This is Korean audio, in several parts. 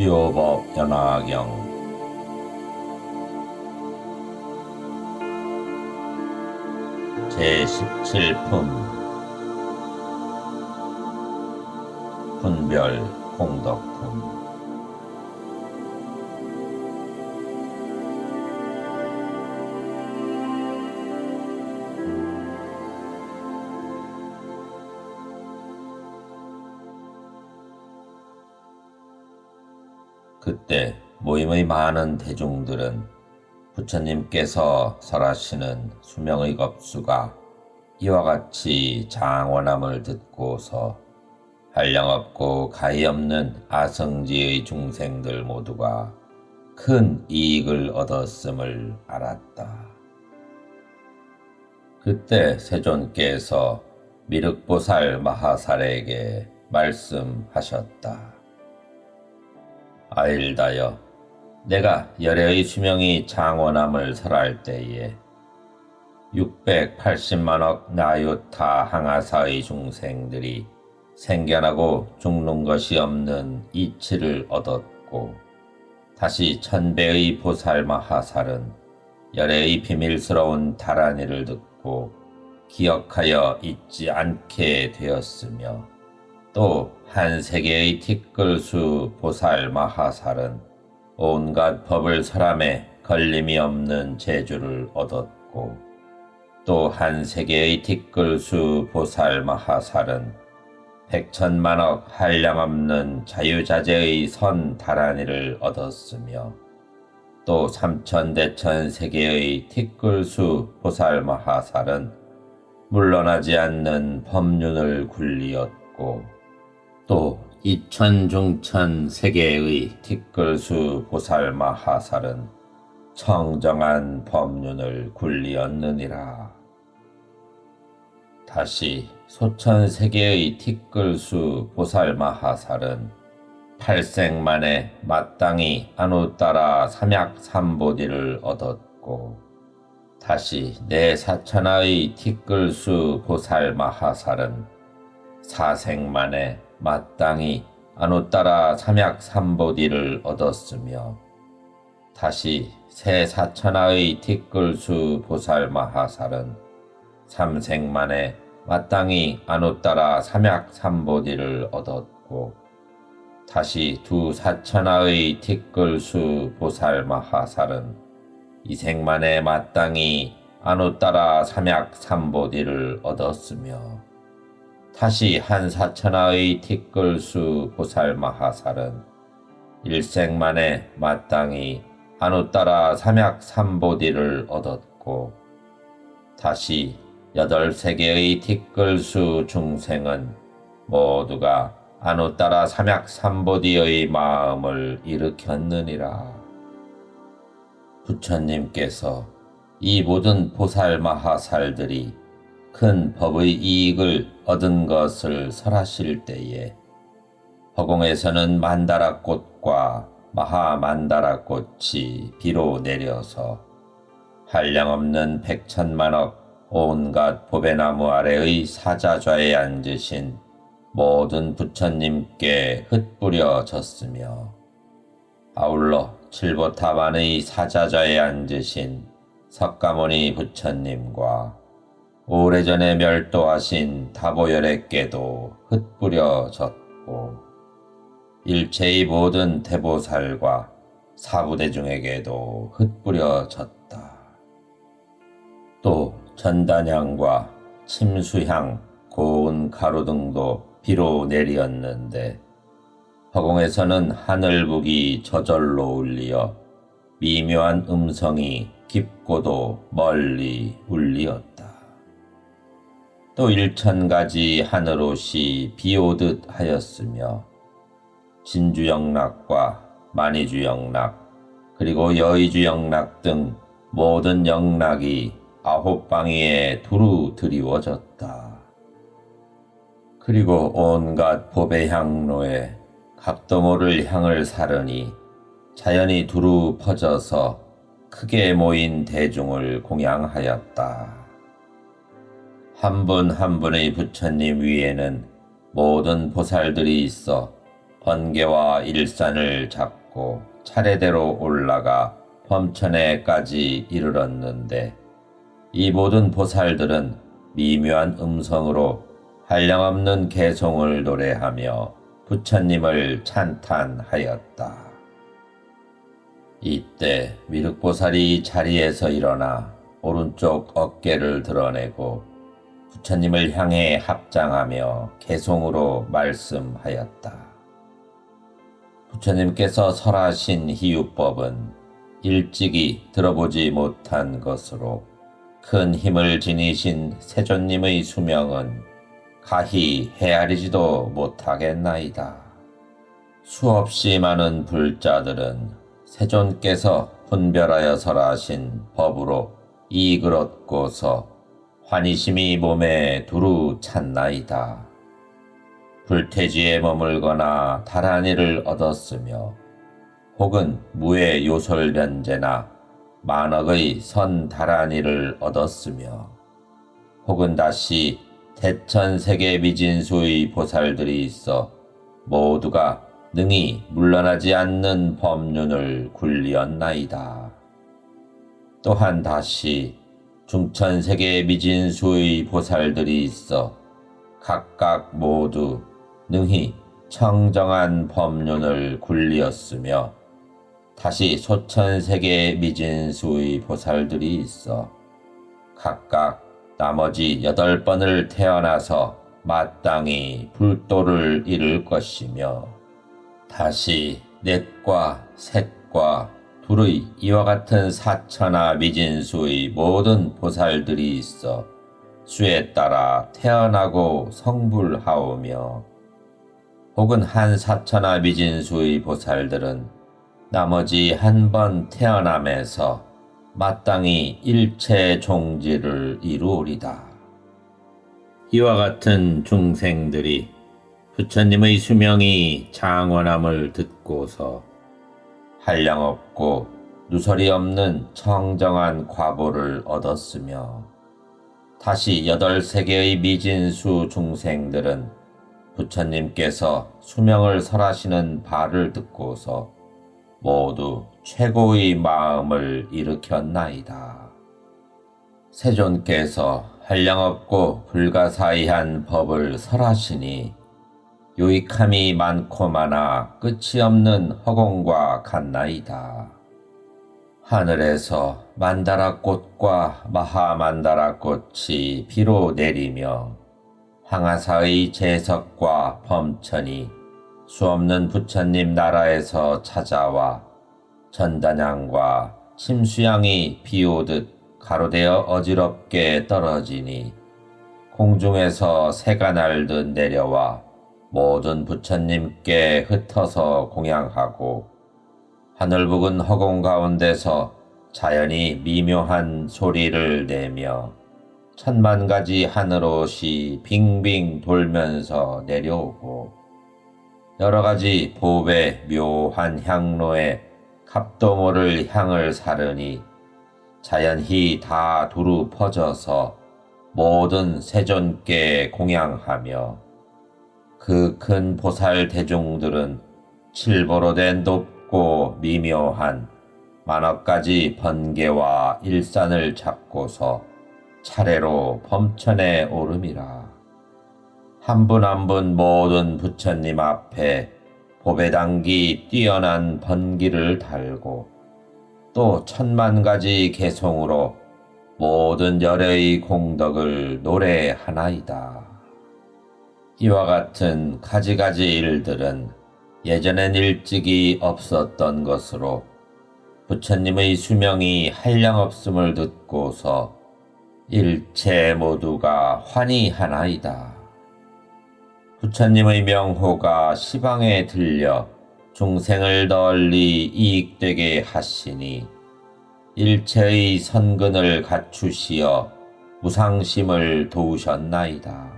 묘법 연화경 제17품 분별 공덕품. 그때 모임의 많은 대중들은 부처님께서 설하시는 수명의 겁수가 이와 같이 장원함을 듣고서 한량없고 가히 없는 아성지의 중생들 모두가 큰 이익을 얻었음을 알았다. 그때 세존께서 미륵보살 마하살에게 말씀하셨다. 아일다여, 내가 열애의 수명이 장원함을 설할 때에 680만억 나유타 항아사의 중생들이 생겨나고 죽는 것이 없는 이치를 얻었고, 다시 1000배의 보살 마하살은 열애의 비밀스러운 다란이를 듣고 기억하여 잊지 않게 되었으며, 또 한 세계의 티끌수 보살 마하살은 온갖 법을 설함에 걸림이 없는 재주를 얻었고, 또 한 세계의 티끌수 보살 마하살은 백천만억 한량없는 자유자재의 선 다란이를 얻었으며, 또 삼천대천 세계의 티끌수 보살 마하살은 물러나지 않는 법륜을 굴리었고, 또 이천중천 세계의 티끌수 보살 마하살은 청정한 법륜을 굴리었느니라. 다시 소천 세계의 티끌수 보살 마하살은 팔생만에 마땅히 아누따라 삼약삼보디를 얻었고, 다시 내사천하의 티끌수 보살 마하살은 사생만에 마땅히 아누따라 삼약삼보디를 얻었으며, 다시 세사천하의 티끌수 보살 마하살은 삼생만에 마땅히 아누따라 삼약삼보디를 얻었고, 다시 두사천하의 티끌수 보살 마하살은 이생만에 마땅히 아누따라 삼약삼보디를 얻었으며, 다시 한사천하의 티끌수 보살 마하살은 일생만에 마땅히 아누따라 삼약삼보디를 얻었고, 다시 8세계의 티끌수 중생은 모두가 아누따라 삼약삼보디의 마음을 일으켰느니라. 부처님께서 이 모든 보살 마하살들이 큰 법의 이익을 얻은 것을 설하실 때에 허공에서는 만다라꽃과 마하만다라꽃이 비로 내려서 한량없는 백천만억 온갖 보배나무 아래의 사자좌에 앉으신 모든 부처님께 흩뿌려졌으며, 아울러 칠보타반의 사자좌에 앉으신 석가모니 부처님과 오래전에 멸도하신 다보열애께도 흩뿌려졌고, 일체의 모든 대보살과 사부대중에게도 흩뿌려졌다. 또 전단향과 침수향, 고운 가루 등도 비로 내리었는데, 허공에서는 하늘북이 저절로 울리어 미묘한 음성이 깊고도 멀리 울리었다. 또 1000가지 하늘옷이 비오듯 하였으며, 진주영락과 만이주영락, 그리고 여의주영락 등 모든 영락이 9방위에 두루 드리워졌다. 그리고 온갖 보배 향로에 각도 모를 향을 사르니 자연히 두루 퍼져서 크게 모인 대중을 공양하였다. 한 분 한 분의 부처님 위에는 모든 보살들이 있어 번개와 일산을 잡고 차례대로 올라가 범천에까지 이르렀는데 이 모든 보살들은 미묘한 음성으로 한량없는 개송을 노래하며 부처님을 찬탄하였다. 이때 미륵보살이 자리에서 일어나 오른쪽 어깨를 드러내고 부처님을 향해 합장하며 개송으로 말씀하였다. 부처님께서 설하신 희유법은 일찍이 들어보지 못한 것으로 큰 힘을 지니신 세존님의 수명은 가히 헤아리지도 못하겠나이다. 수없이 많은 불자들은 세존께서 분별하여 설하신 법으로 이익을 얻고서 환희심이 몸에 두루 찼나이다. 불태지에 머물거나 다란이를 얻었으며 혹은 무의 요솔변제나 만억의 선다란이를 얻었으며 혹은 다시 대천세계 미진수의 보살들이 있어 모두가 능히 물러나지 않는 법륜을 굴리었나이다. 또한 다시 중천세계 미진수의 보살들이 있어 각각 모두 능히 청정한 법륜을 굴리었으며 다시 소천세계 미진수의 보살들이 있어 각각 나머지 8번을 태어나서 마땅히 불도를 이룰 것이며 다시 넷과 셋과 둘의 이와 같은 사천하 미진수의 모든 보살들이 있어 수에 따라 태어나고 성불하오며 혹은 한 사천하 미진수의 보살들은 나머지 한 번 태어남에서 마땅히 일체 종지를 이루리다. 이와 같은 중생들이 부처님의 수명이 장원함을 듣고서 한량없고 누설이 없는 청정한 과보를 얻었으며 다시 8세계의 미진수 중생들은 부처님께서 수명을 설하시는 바를 듣고서 모두 최고의 마음을 일으켰나이다. 세존께서 한량없고 불가사의한 법을 설하시니 유익함이 많고 많아 끝이 없는 허공과 같나이다. 하늘에서 만다라꽃과 마하만다라꽃이 비로 내리며 황하사의 재석과 범천이 수없는 부처님 나라에서 찾아와 전단양과 침수양이 비오듯 가로되어 어지럽게 떨어지니 공중에서 새가 날듯 내려와 모든 부처님께 흩어서 공양하고 하늘 부근 허공 가운데서 자연히 미묘한 소리를 내며 10,000가지 하늘옷이 빙빙 돌면서 내려오고 여러 가지 보배 묘한 향로에 값도 모를 향을 사르니 자연히 다 두루 퍼져서 모든 세존께 공양하며 그 큰 보살 대중들은 칠보로 된 높고 미묘한 만억 가지 번개와 일산을 잡고서 차례로 범천에 오름이라. 한 분 한 분 모든 부처님 앞에 보배당기 뛰어난 번기를 달고 또 10,000가지 개송으로 모든 열의 공덕을 노래하나이다. 이와 같은 가지가지 일들은 예전엔 일찍이 없었던 것으로 부처님의 수명이 한량없음을 듣고서 일체 모두가 환희하나이다. 부처님의 명호가 시방에 들려 중생을 널리 이익되게 하시니 일체의 선근을 갖추시어 무상심을 도우셨나이다.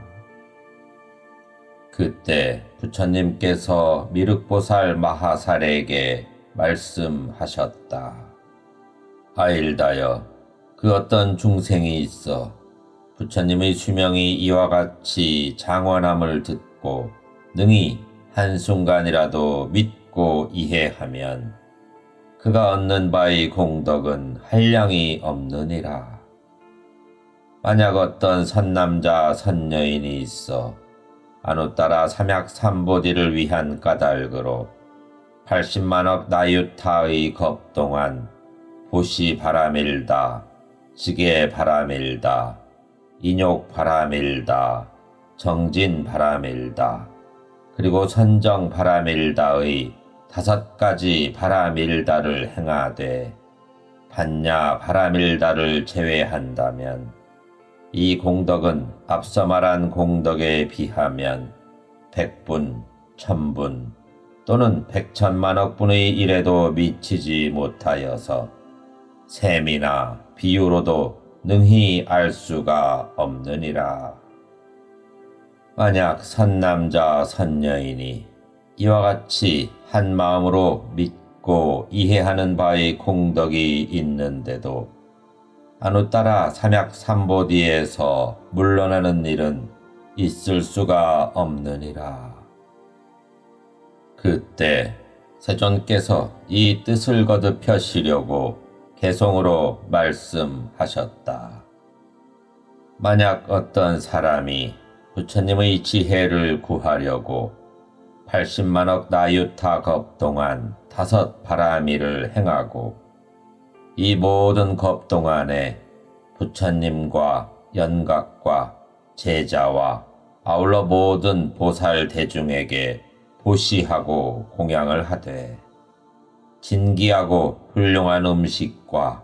그때 부처님께서 미륵보살 마하살에게 말씀하셨다. 아일다여, 그 어떤 중생이 있어 부처님의 수명이 이와 같이 장원함을 듣고 능히 한순간이라도 믿고 이해하면 그가 얻는 바의 공덕은 한량이 없느니라. 만약 어떤 선남자 선여인이 있어 아누따라 삼약삼보디를 위한 까닭으로 80만억 나유타의 겁동안 보시 바라밀다, 지게 바라밀다, 인욕 바라밀다, 정진 바라밀다, 그리고 선정 바라밀다의 5가지 바라밀다를 행하되 반야 바라밀다를 제외한다면 이 공덕은 앞서 말한 공덕에 비하면 100분, 1000분 또는 100천만억 분의 1에도 미치지 못하여서 셈이나 비유로도 능히 알 수가 없느니라. 만약 선남자 선여인이 이와 같이 한 마음으로 믿고 이해하는 바의 공덕이 있는데도 아누따라 삼약삼보디에서 물러나는 일은 있을 수가 없느니라. 그때 세존께서 이 뜻을 거듭하시려고 개송으로 말씀하셨다. 만약 어떤 사람이 부처님의 지혜를 구하려고 80만억 나유타 겁 동안 5 바라미를 행하고 이 모든 겁 동안에 부처님과 연각과 제자와 아울러 모든 보살 대중에게 보시하고 공양을 하되 진기하고 훌륭한 음식과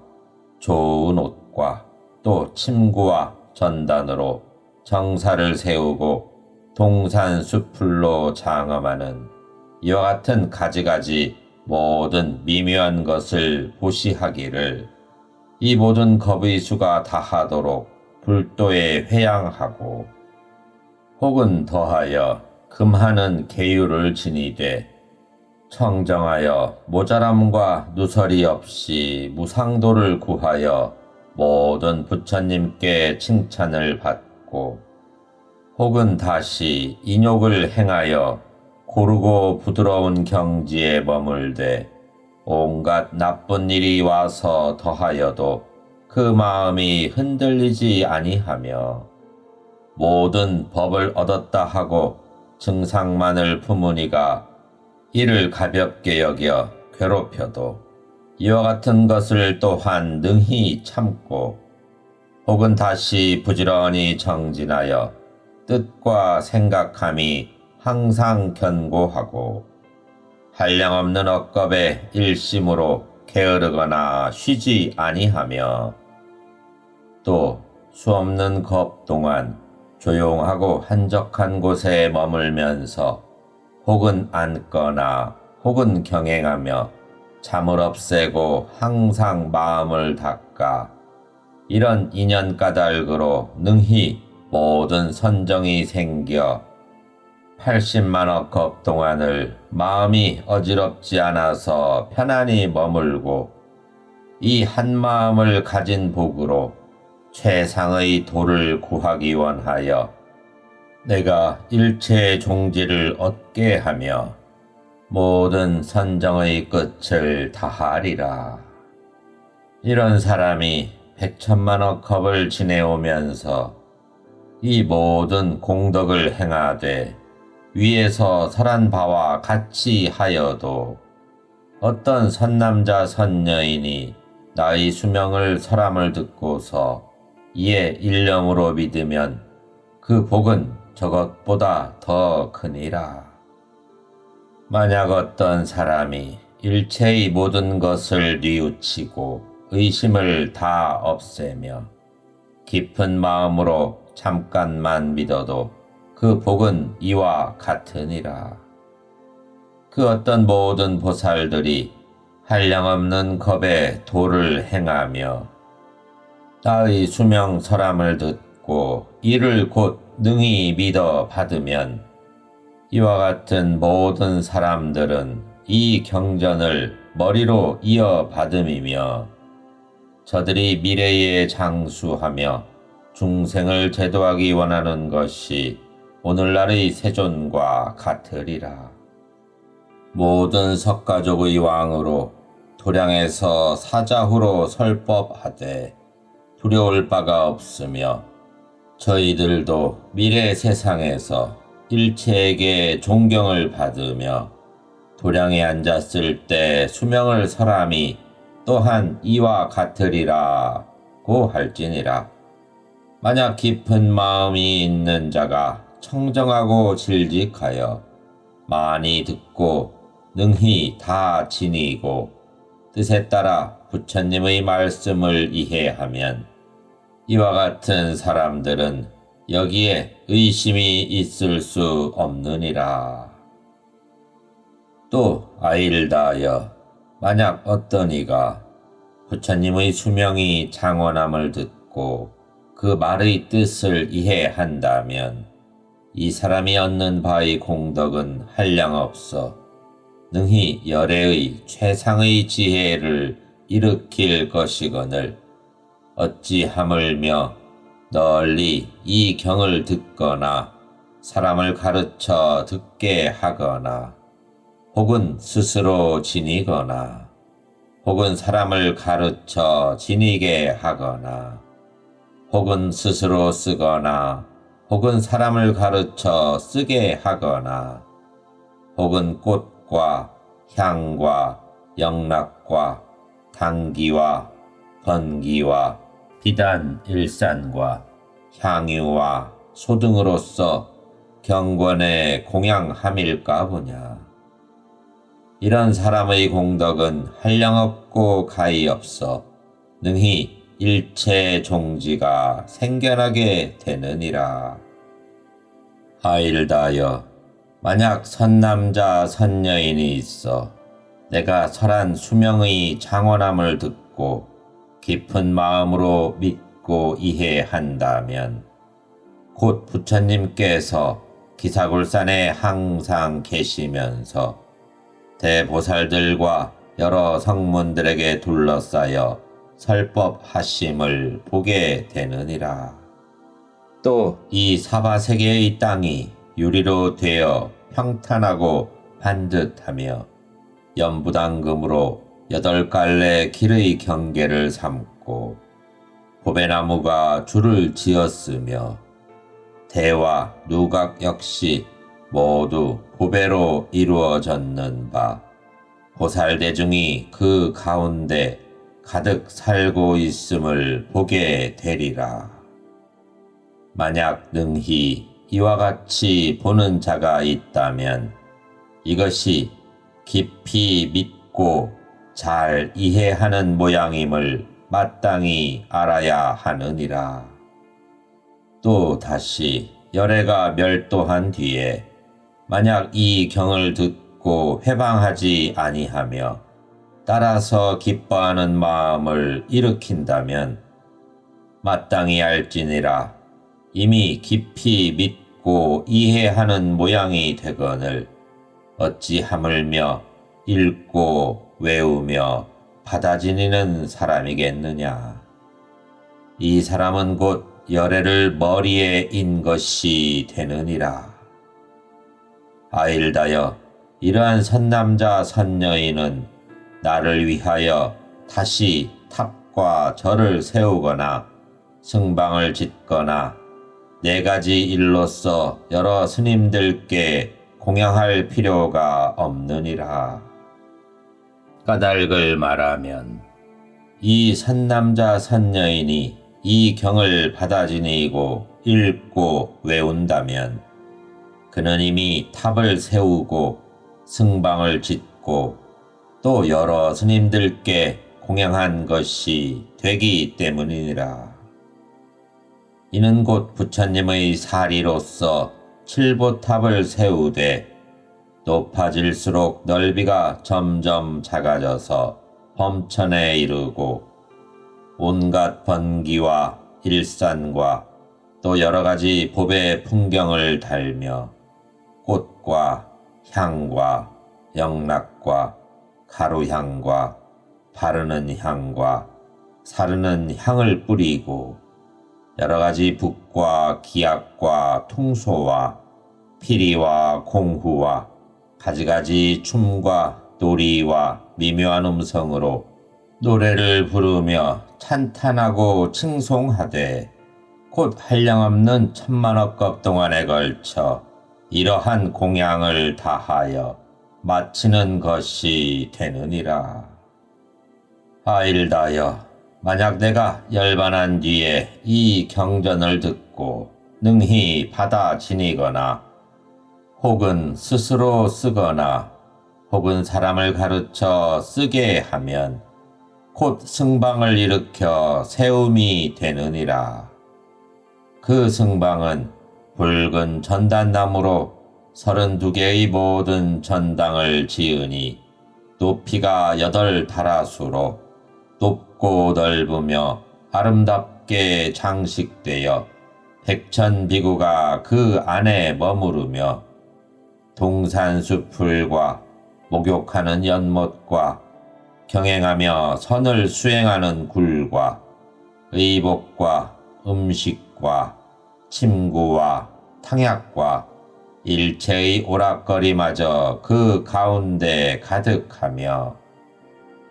좋은 옷과 또 침구와 전단으로 정사를 세우고 동산수풀로 장엄하는 이와 같은 가지가지 모든 미묘한 것을 보시하기를 이 모든 겁의 수가 다하도록 불도에 회양하고 혹은 더하여 금하는 계율을 지니되 청정하여 모자람과 누설이 없이 무상도를 구하여 모든 부처님께 칭찬을 받고 혹은 다시 인욕을 행하여 고르고 부드러운 경지에 머물되 온갖 나쁜 일이 와서 더하여도 그 마음이 흔들리지 아니하며 모든 법을 얻었다 하고 증상만을 품으니가 이를 가볍게 여겨 괴롭혀도 이와 같은 것을 또한 능히 참고 혹은 다시 부지런히 정진하여 뜻과 생각함이 항상 견고하고 한량없는 억겁에 일심으로 게으르거나 쉬지 아니하며 또 수없는 겁 동안 조용하고 한적한 곳에 머물면서 혹은 앉거나 혹은 경행하며 잠을 없애고 항상 마음을 닦아 이런 인연 까닭으로 능히 모든 선정이 생겨 80만억 겁 동안을 마음이 어지럽지 않아서 편안히 머물고 이 한 마음을 가진 복으로 최상의 도를 구하기 원하여 내가 일체의 종지를 얻게 하며 모든 선정의 끝을 다하리라. 이런 사람이 100천만억 겁을 지내오면서 이 모든 공덕을 행하되 위에서 설한 바와 같이 하여도 어떤 선남자 선여인이 나의 수명을 설함을 듣고서 이에 일념으로 믿으면 그 복은 저것보다 더 크니라. 만약 어떤 사람이 일체의 모든 것을 뉘우치고 의심을 다 없애며 깊은 마음으로 잠깐만 믿어도 그 복은 이와 같으니라. 그 어떤 모든 보살들이 한량없는 겁에 도를 행하며 나의 수명 설함을 듣고 이를 곧 능히 믿어 받으면 이와 같은 모든 사람들은 이 경전을 머리로 이어 받음이며 저들이 미래에 장수하며 중생을 제도하기 원하는 것이 오늘날의 세존과 같으리라. 모든 석가족의 왕으로 도량에서 사자후로 설법하되 두려울 바가 없으며 저희들도 미래 세상에서 일체에게 존경을 받으며 도량에 앉았을 때 수명을 설함이 또한 이와 같으리라고 할지니라. 만약 깊은 마음이 있는 자가 청정하고 질직하여 많이 듣고 능히 다 지니고 뜻에 따라 부처님의 말씀을 이해하면 이와 같은 사람들은 여기에 의심이 있을 수 없느니라. 또 아일다여, 만약 어떤 이가 부처님의 수명이 장원함을 듣고 그 말의 뜻을 이해한다면 이 사람이 얻는 바의 공덕은 한량없어 능히 열애의 최상의 지혜를 일으킬 것이거늘 어찌 하물며 널리 이 경을 듣거나 사람을 가르쳐 듣게 하거나 혹은 스스로 지니거나 혹은 사람을 가르쳐 지니게 하거나 혹은 스스로 쓰거나 혹은 사람을 가르쳐 쓰게 하거나 혹은 꽃과 향과 영락과 당기와 번기와 비단 일산과 향유와 소 등으로서 경건에 공양함일까 보냐. 이런 사람의 공덕은 한량없고 가히 없어 능히 일체 종지가 생겨나게 되느니라. 아일다여, 만약 선남자 선여인이 있어 내가 설한 수명의 장원함을 듣고 깊은 마음으로 믿고 이해한다면 곧 부처님께서 기사굴산에 항상 계시면서 대보살들과 여러 성문들에게 둘러싸여 설법하심을 보게 되느니라. 또 이 사바세계의 땅이 유리로 되어 평탄하고 반듯하며 연부당금으로 8갈래 길의 경계를 삼고 보배나무가 줄을 지었으며 대와 누각 역시 모두 보배로 이루어졌는 바 보살대중이 그 가운데 가득 살고 있음을 보게 되리라. 만약 능히 이와 같이 보는 자가 있다면 이것이 깊이 믿고 잘 이해하는 모양임을 마땅히 알아야 하느니라. 또 다시 열애가 멸도한 뒤에 만약 이 경을 듣고 회방하지 아니하며 따라서 기뻐하는 마음을 일으킨다면 마땅히 알지니라. 이미 깊이 믿고 이해하는 모양이 되거늘 어찌 하물며 읽고 외우며 받아지니는 사람이겠느냐. 이 사람은 곧 열애를 머리에 인 것이 되느니라. 아일다여, 이러한 선남자 선여인은 나를 위하여 다시 탑과 절을 세우거나 승방을 짓거나 4가지 일로서 여러 스님들께 공양할 필요가 없느니라. 까닭을 말하면 이 선남자 선여인이 이 경을 받아지니고 읽고 외운다면 그는 이미 탑을 세우고 승방을 짓고 또 여러 스님들께 공양한 것이 되기 때문이니라. 이는 곧 부처님의 사리로서 7보탑을 세우되 높아질수록 넓이가 점점 작아져서 범천에 이르고 온갖 번기와 일산과 또 여러가지 보배 풍경을 달며 꽃과 향과 영락과 가루향과 바르는 향과 사르는 향을 뿌리고 여러가지 북과 기약과 통소와 피리와 공후와 가지가지 춤과 놀이와 미묘한 음성으로 노래를 부르며 찬탄하고 칭송하되 곧 한량없는 천만억급 동안에 걸쳐 이러한 공양을 다하여 마치는 것이 되느니라. 아일다여, 만약 내가 열반한 뒤에 이 경전을 듣고 능히 받아 지니거나 혹은 스스로 쓰거나 혹은 사람을 가르쳐 쓰게 하면 곧 승방을 일으켜 세움이 되느니라. 그 승방은 붉은 전단나무로 32개의 모든 전당을 지으니 높이가 8다라수로 높고 넓으며 아름답게 장식되어 백천비구가 그 안에 머무르며 동산수풀과 목욕하는 연못과 경행하며 선을 수행하는 굴과 의복과 음식과 침구와 탕약과 일체의 오락거리마저 그 가운데 가득하며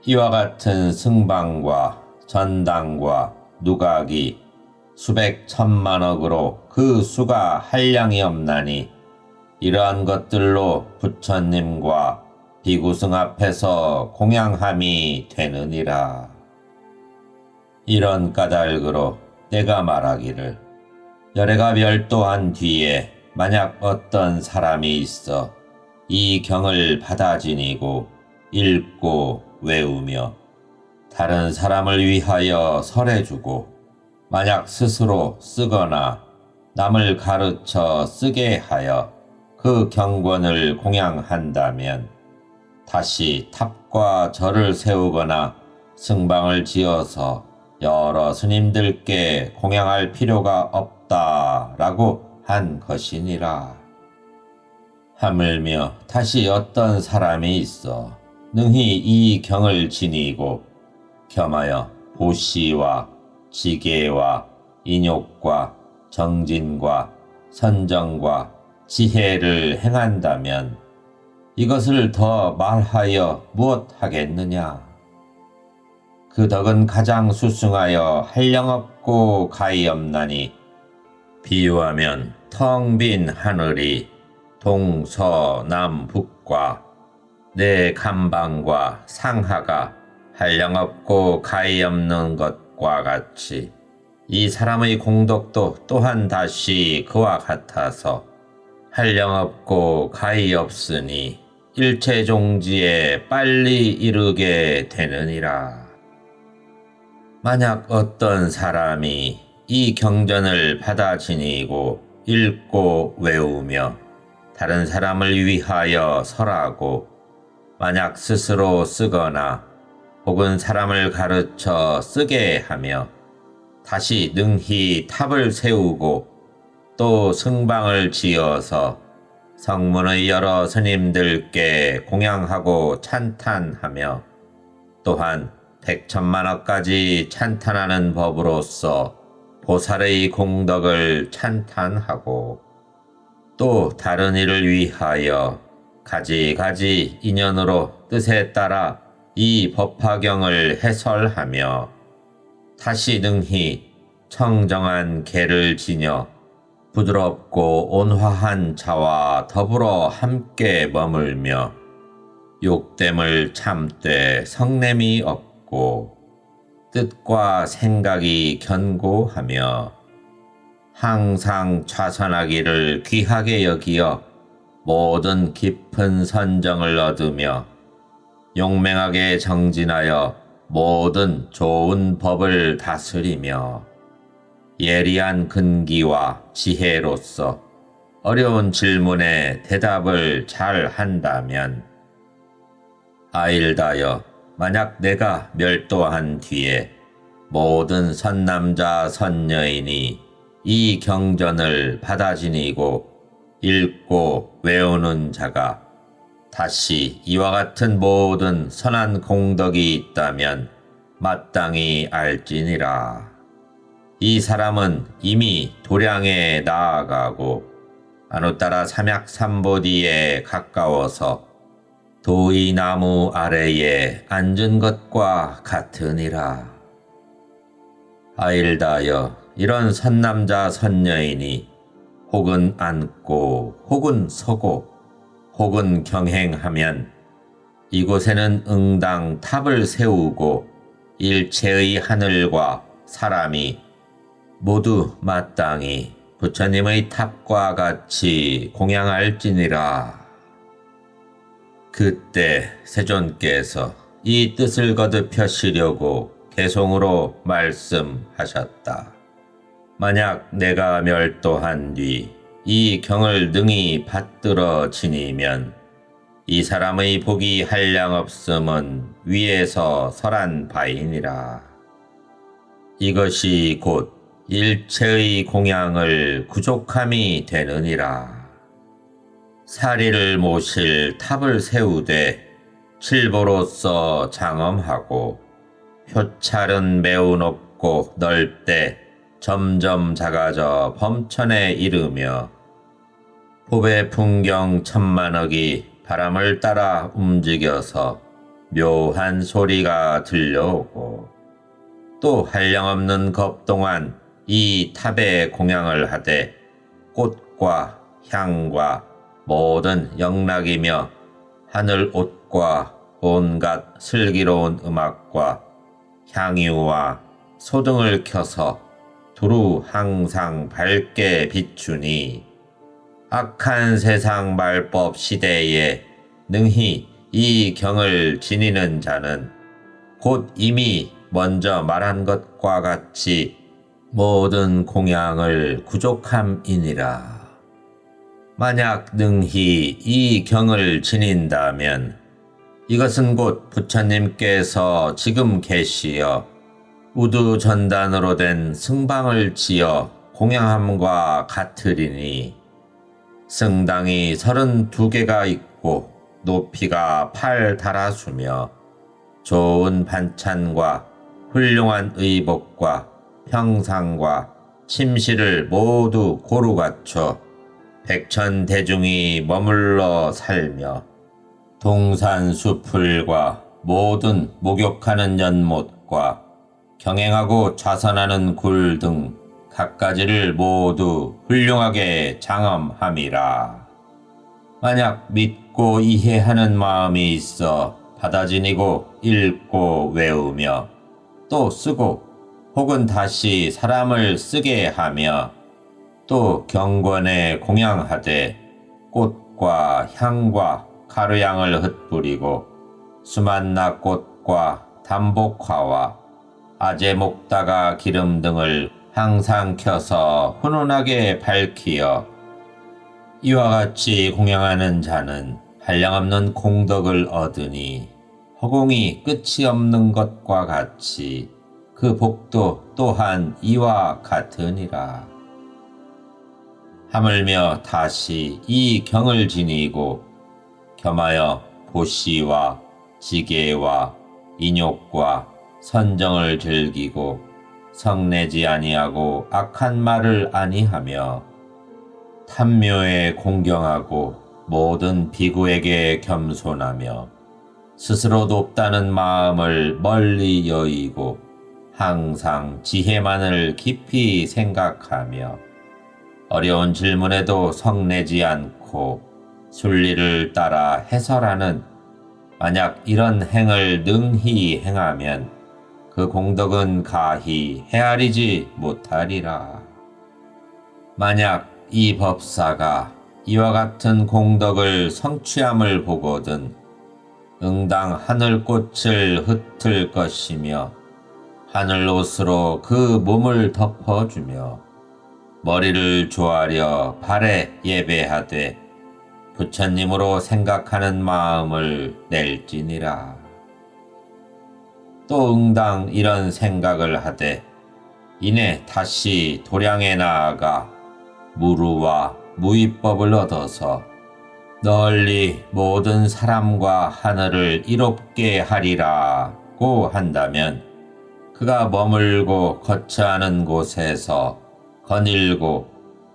이와 같은 승방과 전당과 누각이 수백 천만억으로 그 수가 한량이 없나니 이러한 것들로 부처님과 비구승 앞에서 공양함이 되느니라. 이런 까닭으로 내가 말하기를 열애가 멸도한 뒤에 만약 어떤 사람이 있어 이 경을 받아 지니고 읽고 외우며 다른 사람을 위하여 설해주고 만약 스스로 쓰거나 남을 가르쳐 쓰게 하여 그 경권을 공양한다면 다시 탑과 절을 세우거나 승방을 지어서 여러 스님들께 공양할 필요가 없다라고 한 것이니라. 하물며 다시 어떤 사람이 있어 능히 이 경을 지니고 겸하여 보시와 지계와 인욕과 정진과 선정과 지혜를 행한다면 이것을 더 말하여 무엇하겠느냐. 그 덕은 가장 수승하여 한량없고 가히 없나니 비유하면 텅 빈 하늘이 동서남북과 내 감방과 상하가 한량없고 가히 없는 것과 같이 이 사람의 공덕도 또한 다시 그와 같아서 한량없고 가히 없으니 일체종지에 빨리 이르게 되느니라. 만약 어떤 사람이 이 경전을 받아 지니고 읽고 외우며 다른 사람을 위하여 설하고 만약 스스로 쓰거나 혹은 사람을 가르쳐 쓰게 하며 다시 능히 탑을 세우고 또 승방을 지어서 성문의 여러 스님들께 공양하고 찬탄하며 또한 백천만억까지 찬탄하는 법으로서 보살의 공덕을 찬탄하고 또 다른 일을 위하여 가지가지 인연으로 뜻에 따라 이 법화경을 해설하며 다시 능히 청정한 개를 지녀 부드럽고 온화한 자와 더불어 함께 머물며 욕됨을 참되 성냄이 없고 뜻과 생각이 견고하며 항상 좌선하기를 귀하게 여기어 모든 깊은 선정을 얻으며 용맹하게 정진하여 모든 좋은 법을 다스리며 예리한 근기와 지혜로서 어려운 질문에 대답을 잘 한다면 아일다여, 만약 내가 멸도한 뒤에 모든 선남자 선여인이 이 경전을 받아 지니고 읽고 외우는 자가 다시 이와 같은 모든 선한 공덕이 있다면 마땅히 알지니라. 이 사람은 이미 도량에 나아가고 아누따라 삼약삼보디에 가까워서 도이나무 아래에 앉은 것과 같으니라. 아일다여, 이런 선남자 선여인이 혹은 앉고 혹은 서고 혹은 경행하면 이곳에는 응당 탑을 세우고 일체의 하늘과 사람이 모두 마땅히 부처님의 탑과 같이 공양할지니라. 그때 세존께서 이 뜻을 거듭하시려고 개송으로 말씀하셨다. 만약 내가 멸도한 뒤 이 경을 능히 받들어 지니면 이 사람의 복이 한량없음은 위에서 설한 바이니라. 이것이 곧 일체의 공양을 구족함이 되느니라. 사리를 모실 탑을 세우되 칠보로서 장엄하고 효찰은 매우 높고 넓되 점점 작아져 범천에 이르며 법의 풍경 천만억이 바람을 따라 움직여서 묘한 소리가 들려오고 또 한량없는 겁 동안 이 탑에 공양을 하되 꽃과 향과 모든 영락이며 하늘 옷과 온갖 슬기로운 음악과 향유와 소등을 켜서 두루 항상 밝게 비추니 악한 세상 말법 시대에 능히 이 경을 지니는 자는 곧 이미 먼저 말한 것과 같이 모든 공양을 구족함이니라. 만약 능히 이 경을 지닌다면 이것은 곧 부처님께서 지금 계시어 우두 전단으로 된 승방을 지어 공양함과 같으리니 승당이 32개가 있고 높이가 8다라수며 좋은 반찬과 훌륭한 의복과 평상과 침실을 모두 고루 갖춰 백천대중이 머물러 살며 동산수풀과 모든 목욕하는 연못과 경행하고 좌선하는 굴 등 갖가지를 모두 훌륭하게 장엄함이라. 만약 믿고 이해하는 마음이 있어 받아지니고 읽고 외우며 또 쓰고 혹은 다시 사람을 쓰게 하며 또 경권에 공양하되 꽃과 향과 가루향을 흩뿌리고 수만나 꽃과 담복화와 아제목다가 기름 등을 항상 켜서 훈훈하게 밝히어 이와 같이 공양하는 자는 한량없는 공덕을 얻으니 허공이 끝이 없는 것과 같이 그 복도 또한 이와 같으니라. 하물며 다시 이 경을 지니고 겸하여 보시와 지계와 인욕과 선정을 즐기고 성내지 아니하고 악한 말을 아니하며 탐묘에 공경하고 모든 비구에게 겸손하며 스스로 높다는 마음을 멀리 여의고 항상 지혜만을 깊이 생각하며 어려운 질문에도 성내지 않고 순리를 따라 해설하는 만약 이런 행을 능히 행하면 그 공덕은 가히 헤아리지 못하리라. 만약 이 법사가 이와 같은 공덕을 성취함을 보거든 응당 하늘꽃을 흩을 것이며 하늘옷으로 그 몸을 덮어주며 머리를 조아려 발에 예배하되 부처님으로 생각하는 마음을 낼지니라. 또 응당 이런 생각을 하되 이내 다시 도량에 나아가 무루와 무위법을 얻어서 널리 모든 사람과 하늘을 이롭게 하리라고 한다면 그가 머물고 거처하는 곳에서 거닐고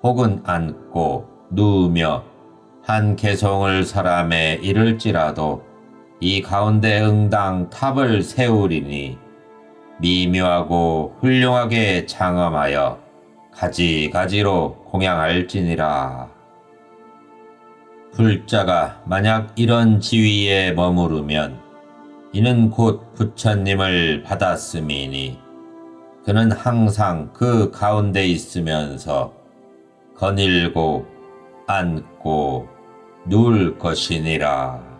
혹은 앉고 누우며 한 개송을 사람에 이를지라도 이 가운데 응당 탑을 세우리니 미묘하고 훌륭하게 장엄하여 가지가지로 공양할지니라. 불자가 만약 이런 지위에 머무르면 이는 곧 부처님을 받았음이니 그는 항상 그 가운데 있으면서 거닐고 앉고 누울 것이니라.